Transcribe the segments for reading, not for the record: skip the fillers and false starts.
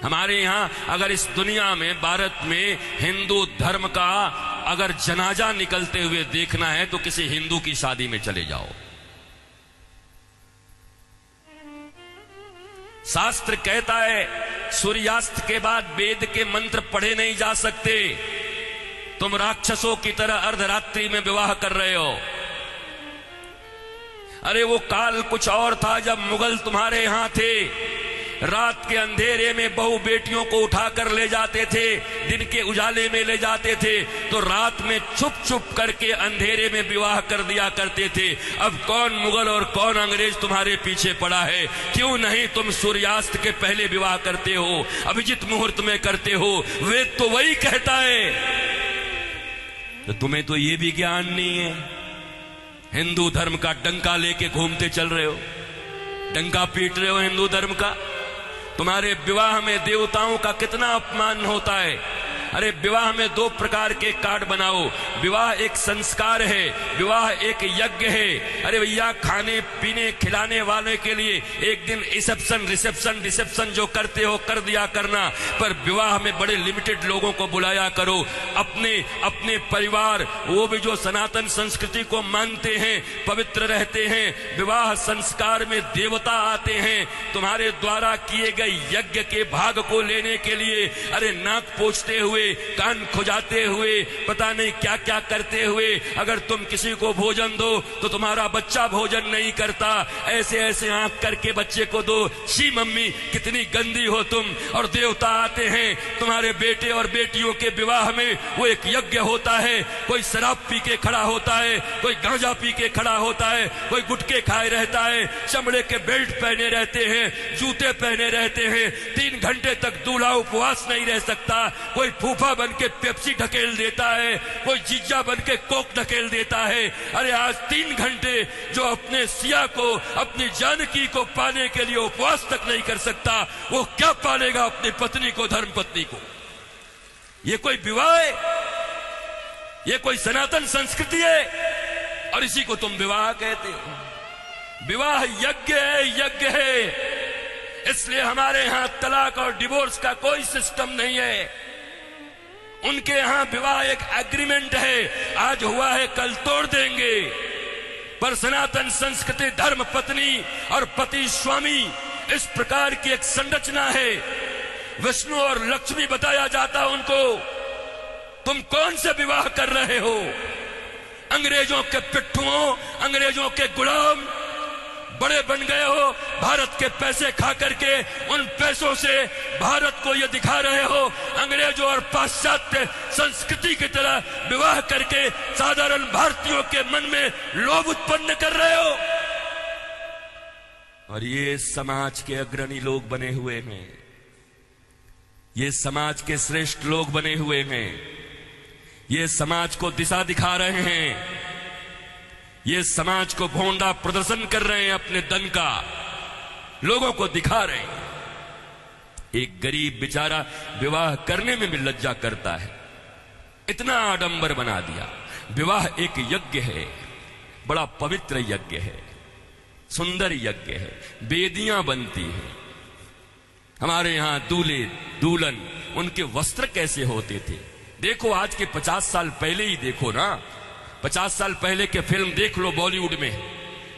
हमारे यहां अगर इस दुनिया में, भारत में हिंदू धर्म का अगर जनाजा निकलते हुए देखना है तो किसी हिंदू की शादी में चले जाओ। शास्त्र कहता है सूर्यास्त के बाद वेद के मंत्र पढ़े नहीं जा सकते। तुम राक्षसों की तरह अर्धरात्रि में विवाह कर रहे हो। अरे वो काल कुछ और था जब मुगल तुम्हारे यहां थे। रात के अंधेरे में बहू बेटियों को उठाकर ले जाते थे, दिन के उजाले में ले जाते थे, तो रात में छुप छुप करके अंधेरे में विवाह कर दिया करते थे। अब कौन मुगल और कौन अंग्रेज तुम्हारे पीछे पड़ा है? क्यों नहीं तुम सूर्यास्त के पहले विवाह करते हो, अभिजित मुहूर्त में करते हो? वेद तो वही कहता है। तो तुम्हें तो ये भी ज्ञान नहीं है। हिंदू धर्म का डंका लेके घूमते चल रहे हो, डंका पीट रहे हो हिंदू धर्म का। तुम्हारे विवाह में देवताओं का कितना अपमान होता है। अरे विवाह में 2 प्रकार के कार्ड बनाओ। विवाह एक संस्कार है, विवाह एक यज्ञ है। अरे भैया, खाने पीने खिलाने वाले के लिए एक दिन रिसेप्शन जो करते हो कर दिया करना, पर विवाह में बड़े लिमिटेड लोगों को बुलाया करो। अपने परिवार, वो भी जो सनातन संस्कृति को मानते हैं, पवित्र रहते हैं। विवाह संस्कार में देवता आते हैं तुम्हारे द्वारा किए गए यज्ञ के भाग को लेने के लिए। अरे नाक पोंछते हुए, कान खुजाते हुए, पता नहीं क्या क्या करते हुए अगर तुम किसी को भोजन दो तो तुम्हारा बच्चा भोजन नहीं करता। ऐसे ऐसे आंख करके बच्चे को दो। शी मम्मी, कितनी गंदी हो तुम। और देवता आते हैं तुम्हारे बेटे और बेटियों के विवाह में। वो एक यज्ञ होता है। कोई शराब पी के खड़ा होता है, कोई गांजा पी के खड़ा होता है, कोई गुटके खाए रहता है, चमड़े के बेल्ट पहने रहते हैं, जूते पहने रहते हैं। 3 घंटे तक दूल्हा उपवास नहीं रह सकता। कोई फूफा बन के पेप्सी ढकेल देता है, कोई जीजा बन के कोक ढकेल देता है। अरे आज 3 घंटे जो अपने सिया को, अपनी जानकी को पाने के लिए उपवास तक नहीं कर सकता, वो क्या पालेगा अपनी पत्नी को, धर्म पत्नी को? ये कोई विवाह है? ये कोई सनातन संस्कृति है? और इसी को तुम विवाह कहते हो। विवाह यज्ञ है, यज्ञ है। इसलिए हमारे यहां तलाक और डिवोर्स का कोई सिस्टम नहीं है। उनके यहां विवाह एक एग्रीमेंट है, आज हुआ है कल तोड़ देंगे। पर सनातन संस्कृति धर्म पत्नी और पति स्वामी, इस प्रकार की एक संरचना है। विष्णु और लक्ष्मी बताया जाता उनको। तुम कौन से विवाह कर रहे हो? अंग्रेजों के पिट्ठुओं, अंग्रेजों के गुलाम बड़े बन गए हो। भारत के पैसे खा करके उन पैसों से भारत को ये दिखा रहे हो अंग्रेजों और पाश्चात्य संस्कृति की तरह विवाह करके साधारण भारतीयों के मन में लोभ उत्पन्न कर रहे हो। और ये समाज के अग्रणी लोग बने हुए हैं, ये समाज के श्रेष्ठ लोग बने हुए हैं, ये समाज को दिशा दिखा रहे हैं, ये समाज को भोंडा प्रदर्शन कर रहे हैं, अपने दन का लोगों को दिखा रहे हैं। एक गरीब बेचारा विवाह करने में भी लज्जा करता है, इतना आडंबर बना दिया। विवाह एक यज्ञ है, बड़ा पवित्र यज्ञ है, सुंदर यज्ञ है, वेदियां बनती हैं। हमारे यहां दूल्हे दुल्हन, उनके वस्त्र कैसे होते थे देखो। आज के 50 साल पहले ही देखो ना, 50 साल पहले के फिल्म देख लो बॉलीवुड में,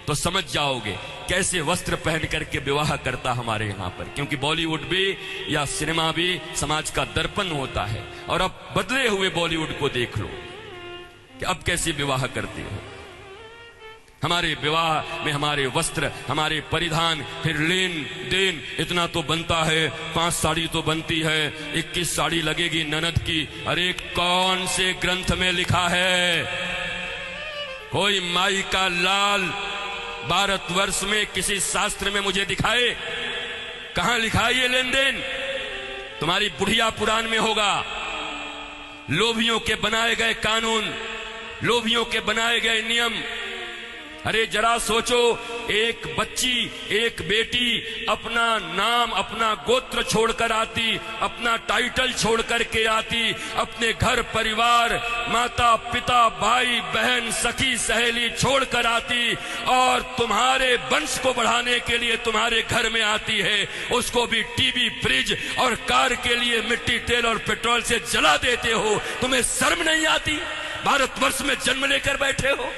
तो समझ जाओगे कैसे वस्त्र पहन करके विवाह करता हमारे यहां पर। क्योंकि बॉलीवुड भी या सिनेमा भी समाज का दर्पण होता है। और अब बदले हुए बॉलीवुड को देख लो कि अब कैसे विवाह करते हो। हमारे विवाह में हमारे वस्त्र, हमारे परिधान, फिर लेन देन इतना तो बनता है। 5 साड़ी तो बनती है, 21 साड़ी लगेगी ननद की। अरे कौन से ग्रंथ में लिखा है? कोई माई का लाल भारतवर्ष में किसी शास्त्र में मुझे दिखाए, कहां लिखा है ये लेन देन? तुम्हारी बुढ़िया पुराण में होगा। लोभियों के बनाए गए कानून, लोभियों के बनाए गए नियम, अरे जरा सोचो, एक बच्ची, एक बेटी अपना नाम, अपना गोत्र छोड़कर आती, अपना टाइटल छोड़कर के आती, अपने घर परिवार, माता पिता, भाई बहन, सखी सहेली छोड़कर आती और तुम्हारे वंश को बढ़ाने के लिए तुम्हारे घर में आती है। उसको भी टीवी, फ्रिज और कार के लिए मिट्टी, तेल और पेट्रोल से जला देते हो। तुम्हें शर्म नहीं आती? भारतवर्ष में जन्म लेकर बैठे हो।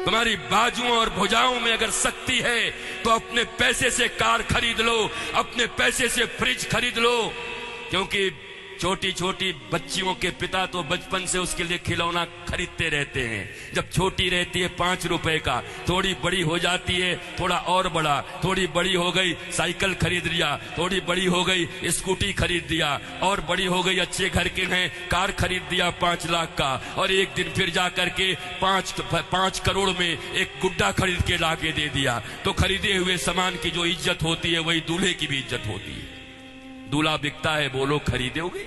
तुम्हारी बाजुओं और भुजाओं में अगर शक्ति है तो अपने पैसे से कार खरीद लो, अपने पैसे से फ्रिज खरीद लो, क्योंकि छोटी छोटी बच्चियों के पिता तो बचपन से उसके लिए खिलौना खरीदते रहते हैं। जब छोटी रहती है 5 रुपए का, थोड़ी बड़ी हो जाती है थोड़ा और बड़ा, थोड़ी बड़ी हो गई साइकिल खरीद लिया, थोड़ी बड़ी हो गई स्कूटी खरीद दिया, और बड़ी हो गई अच्छे घर के हैं कार खरीद दिया 5 लाख का, और एक दिन फिर जा करके 5 करोड़ में एक गुड्डा खरीद के ला के दे दिया। तो खरीदे हुए सामान की जो इज्जत होती है वही दूल्हे की भी इज्जत होती है। दूल्हा बिकता है, बोलो खरीदोगे?